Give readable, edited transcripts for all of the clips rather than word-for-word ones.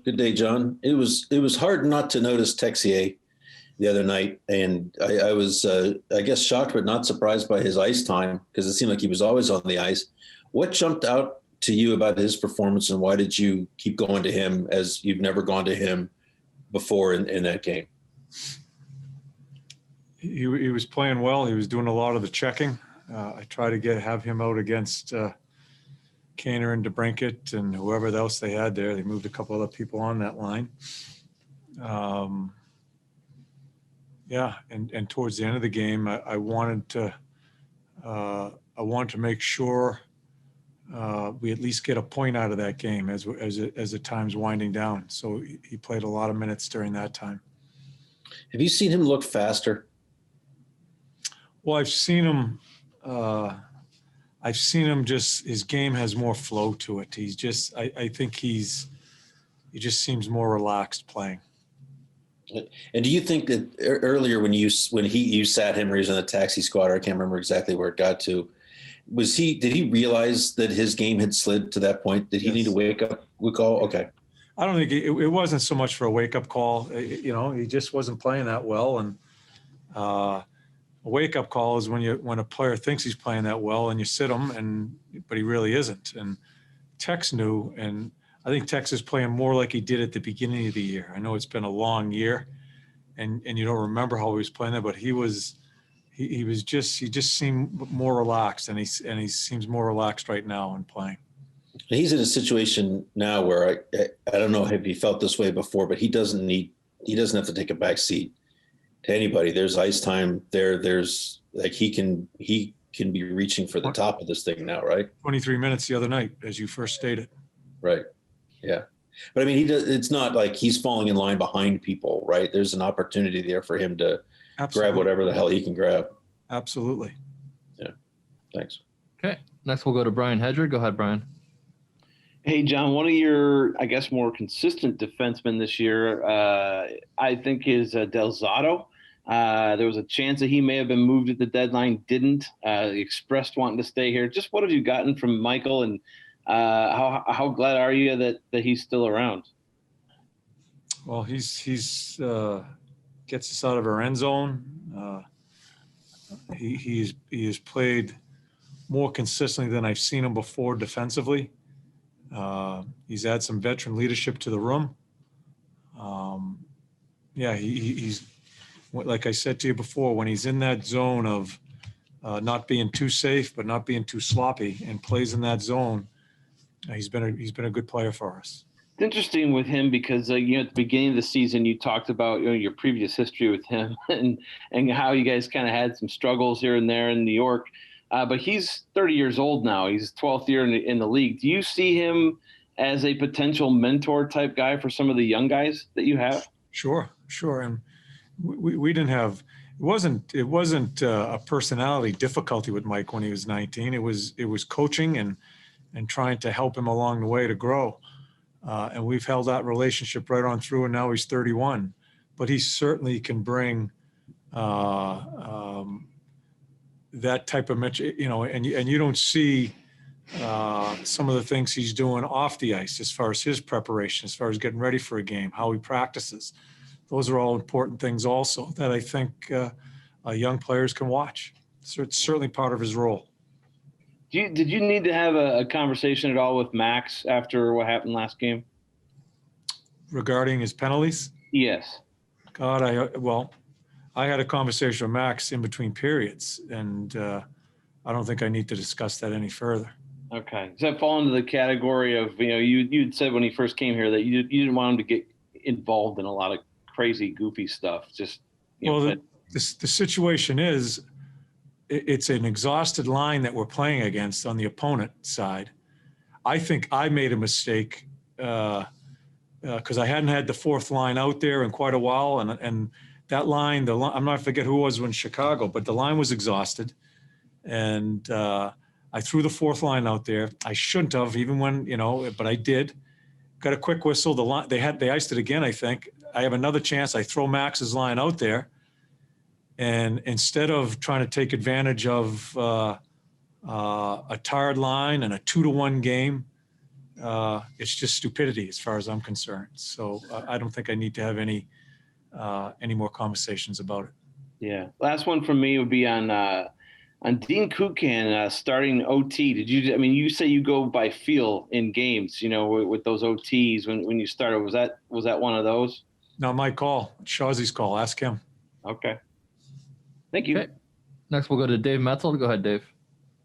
Good day, John. It was hard not to notice Texier the other night, and I was I guess shocked but not surprised by his ice time because it seemed like he was always on the ice. What jumped out to you about his performance, and why did you keep going to him as you've never gone to him before in that game? He was playing well. He was doing a lot of the checking. I try to have him out against Kaner and DeBrincat and whoever else they had there. They moved a couple other people on that line. And towards the end of the game, I wanted to make sure we at least get a point out of that game as the time's winding down. So he played a lot of minutes during that time. Have you seen him look faster? Well, I've seen him just, his game has more flow to it. He's just, I think he just seems more relaxed playing. And do you think that earlier when you sat him or he was in the taxi squad, or I can't remember exactly where it got to, did he realize that his game had slid to that point? Did he need a wake up call? Okay. I don't think it wasn't so much for a wake up call. He just wasn't playing that well. And a wake up call is when a player thinks he's playing that well and you sit him but he really isn't. And Tex knew, and I think Tex is playing more like he did at the beginning of the year. I know it's been a long year and you don't remember how he was playing there, but he just seemed more relaxed, and he seems more relaxed right now in playing. He's in a situation now where I don't know if he felt this way before, but he doesn't have to take a back seat to anybody. There's ice time there. There's like he can be reaching for the top of this thing now, right? 23 minutes the other night, as you first stated. Right. Yeah. But I mean, it's not like he's falling in line behind people, right? There's an opportunity there for him to grab whatever the hell he can grab. Absolutely. Yeah. Thanks. Okay. Next, we'll go to Brian Hedger. Go ahead, Brian. Hey, John, one of your, I guess, more consistent defensemen this year, I think, is Del Zotto. There was a chance that he may have been moved at the deadline, didn't. He expressed wanting to stay here. Just what have you gotten from Michael, and how glad are you that he's still around? Well, he's gets us out of our end zone. He has played more consistently than I've seen him before defensively. He's had some veteran leadership to the room. He's like I said to you before, when he's in that zone of not being too safe but not being too sloppy and plays in that zone, he's been a good player for us. It's interesting with him because at the beginning of the season you talked about your previous history with him and how you guys kind of had some struggles here and there in New York. But he's 30 years old now. He's 12th year in the league. Do you see him as a potential mentor type guy for some of the young guys that you have? Sure. And we didn't have it wasn't a personality difficulty with Mike when he was 19. It was coaching and trying to help him along the way to grow. And we've held that relationship right on through, and now he's 31. But he certainly can bring that type of, and you don't see some of the things he's doing off the ice as far as his preparation, as far as getting ready for a game, how he practices. Those are all important things also that I think young players can watch. So it's certainly part of his role. Did you need to have a conversation at all with Max after what happened last game? Regarding his penalties? Yes. God, I had a conversation with Max in between periods, and I don't think I need to discuss that any further. Okay. Does that fall into the category of, you'd said when he first came here that you didn't want him to get involved in a lot of crazy, goofy stuff? The situation is, it's an exhausted line that we're playing against on the opponent side. I think I made a mistake because I hadn't had the fourth line out there in quite a while, and that line, I'm not forget who it was in Chicago, but the line was exhausted, and I threw the fourth line out there. I shouldn't have, even when but I did. Got a quick whistle. The line they iced it again. I think I have another chance. I throw Max's line out there, and instead of trying to take advantage of a tired line and a 2-1 game, it's just stupidity as far as I'm concerned. So I don't think I need to have any more conversations about it. Yeah. Last one from me would be on Dean Kukan starting OT. You say you go by feel in games, with those OTs when you started, was that one of those? No, my call, Shawzy's call, ask him. Okay. Thank you. Okay. Next, we'll go to Dave Metzel. Go ahead, Dave.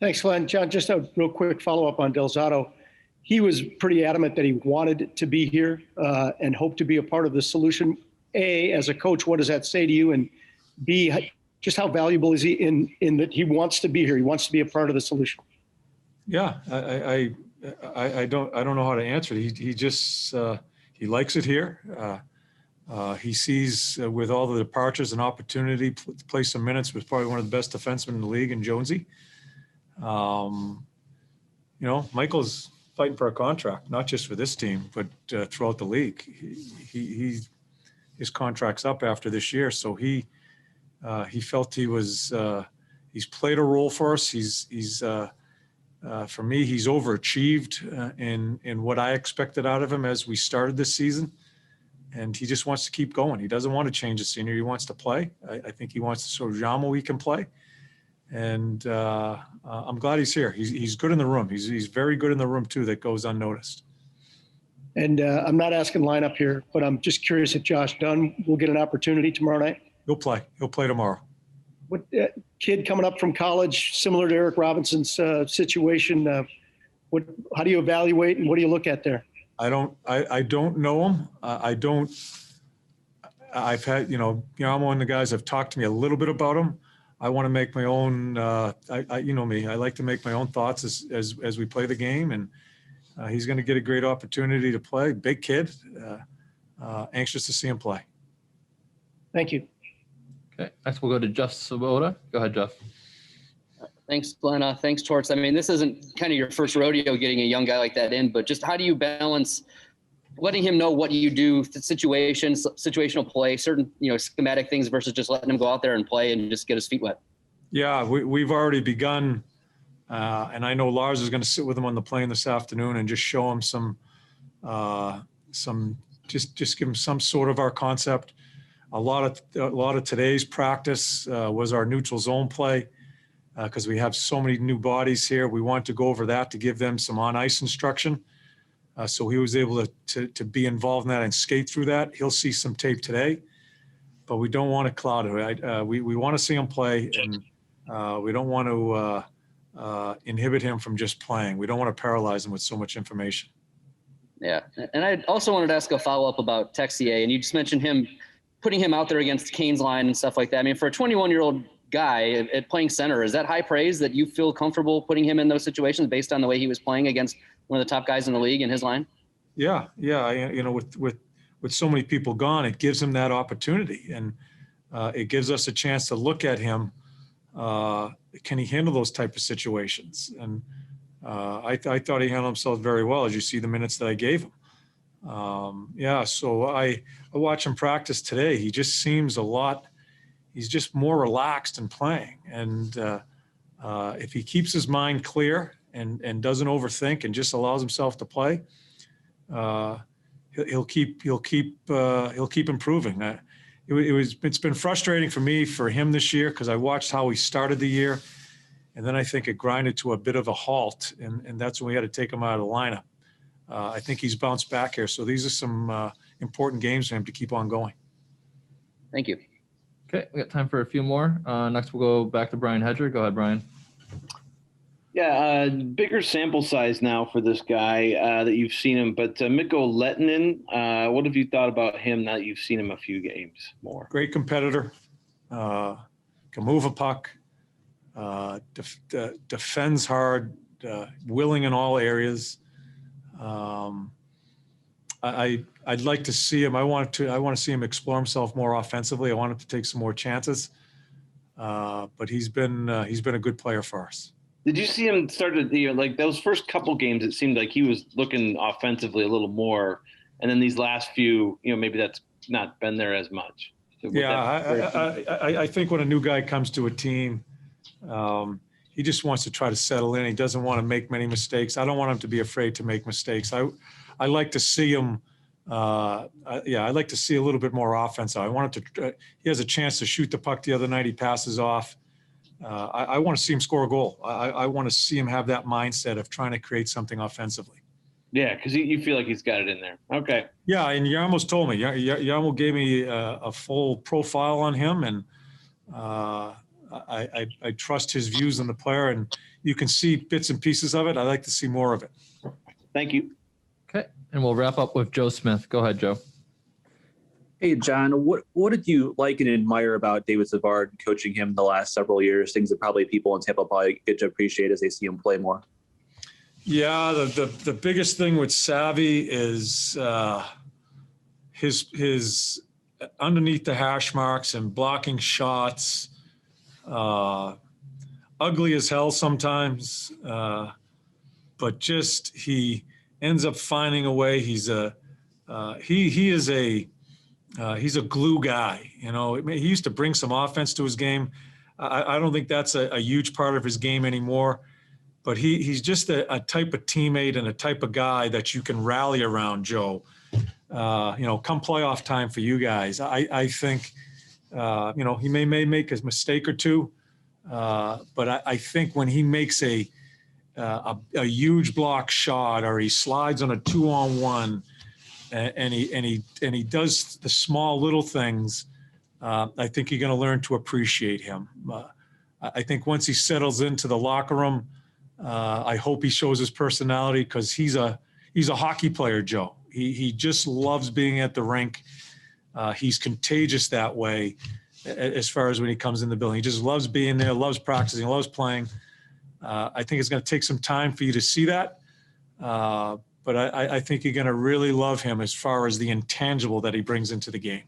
Thanks, Glenn. John, just a real quick follow-up on Del Zotto. He was pretty adamant that he wanted to be here and hoped to be a part of the solution. A, as a coach, what does that say to you? And B, just how valuable is he in that he wants to be here? He wants to be a part of the solution. Yeah, I don't know how to answer it. He just he likes it here. He sees with all the departures an opportunity to play some minutes with probably one of the best defensemen in the league in Jonesy. Michael's fighting for a contract, not just for this team, but throughout the league. His contract's up after this year, so he felt he's played a role for us. For me, he's overachieved in what I expected out of him as we started this season, and he just wants to keep going. He doesn't want to change the scenery. He wants to play. I think he wants to show Jamo he can play, and I'm glad he's here. He's good in the room. He's very good in the room too. That goes unnoticed. And I'm not asking lineup here, but I'm just curious if Josh Dunn will get an opportunity tomorrow night. He'll play. He'll play tomorrow. What kid coming up from college, similar to Eric Robinson's situation? How do you evaluate and what do you look at there? I don't know him. I've had, I'm one of the guys have talked to me a little bit about him. I want to make my own, you know me, I like to make my own thoughts as we play the game, and he's going to get a great opportunity to play. Big kid, anxious to see him play. Thank you. Okay, next we'll go to Jeff Svoboda. Go ahead, Jeff. Thanks, Glenn. Thanks, Torts. I mean, this isn't kind of your first rodeo getting a young guy like that in, but just how do you balance letting him know what you do, situational play, certain, schematic things versus just letting him go out there and play and just get his feet wet? Yeah, we've already begun, and I know Lars is going to sit with him on the plane this afternoon and just show him just give him some sort of our concept. A lot of today's practice was our neutral zone play because we have so many new bodies here. We want to go over that to give them some on-ice instruction. So he was able to be involved in that and skate through that. He'll see some tape today, but we don't want to cloud it. We want to see him play, and we don't want to inhibit him from just playing. We don't want to paralyze him with so much information. Yeah, and I also wanted to ask a follow-up about Texier, and you just mentioned putting him out there against Kane's line and stuff like that. I mean, for a 21-year-old guy at playing center, is that high praise that you feel comfortable putting him in those situations based on the way he was playing against one of the top guys in the league in his line? Yeah. With so many people gone, it gives him that opportunity, and it gives us a chance to look at him. Can he handle those type of situations? And I thought he handled himself very well, as you see the minutes that I gave him. So I watch him practice today. He just seems he's just more relaxed in playing. And if he keeps his mind clear and doesn't overthink and just allows himself to play, he'll keep improving. It's been frustrating for him this year because I watched how he started the year, and then I think it grinded to a bit of a halt, and that's when we had to take him out of the lineup. I think he's bounced back here, so these are some important games for him to keep on going. Thank you. Okay, we got time for a few more. Next, we'll go back to Brian Hedger. Go ahead, Brian. Yeah, bigger sample size now for this guy that you've seen him. But Mikko Lehtinen, what have you thought about him now that you've seen him a few games more? Great competitor, can move a puck, defends hard, willing in all areas. I'd like to see him. I want to see him explore himself more offensively. I want him to take some more chances. But he's been a good player for us. Did you see him start to, like those first couple games? It seemed like he was looking offensively a little more, and then these last few, maybe that's not been there as much. So I think when a new guy comes to a team, he just wants to try to settle in. He doesn't want to make many mistakes. I don't want him to be afraid to make mistakes. I like to see him. I'd like to see a little bit more offense. I want him to. He has a chance to shoot the puck the other night. He passes off. I want to see him score a goal. I want to see him have that mindset of trying to create something offensively. Yeah, because you feel like he's got it in there. Okay. Yeah, and Yarmo's told me. Yarmo gave me a full profile on him, and I trust his views on the player, and you can see bits and pieces of it. I'd like to see more of it. Thank you. Okay, and we'll wrap up with Joe Smith. Go ahead, Joe. Hey, John, what did you like and admire about David Savard coaching him the last several years? Things that probably people in Tampa probably get to appreciate as they see him play more. Yeah, the biggest thing with Savvy is his underneath the hash marks and blocking shots. Ugly as hell sometimes, but just he ends up finding a way. He's a glue guy. You know, he used to bring some offense to his game. I don't think that's a huge part of his game anymore. But he's just a type of teammate and a type of guy that you can rally around, Joe. Come playoff time for you guys. I think, he may make a mistake or two, but I think when he makes a huge block shot or he slides on a 2-on-1 and he does the small little things, I think you're going to learn to appreciate him. I think once he settles into the locker room, I hope he shows his personality because he's a hockey player, Joe. He just loves being at the rink. He's contagious that way as far as when he comes in the building. He just loves being there, loves practicing, loves playing. I think it's going to take some time for you to see that. But I think you're going to really love him as far as the intangible that he brings into the game.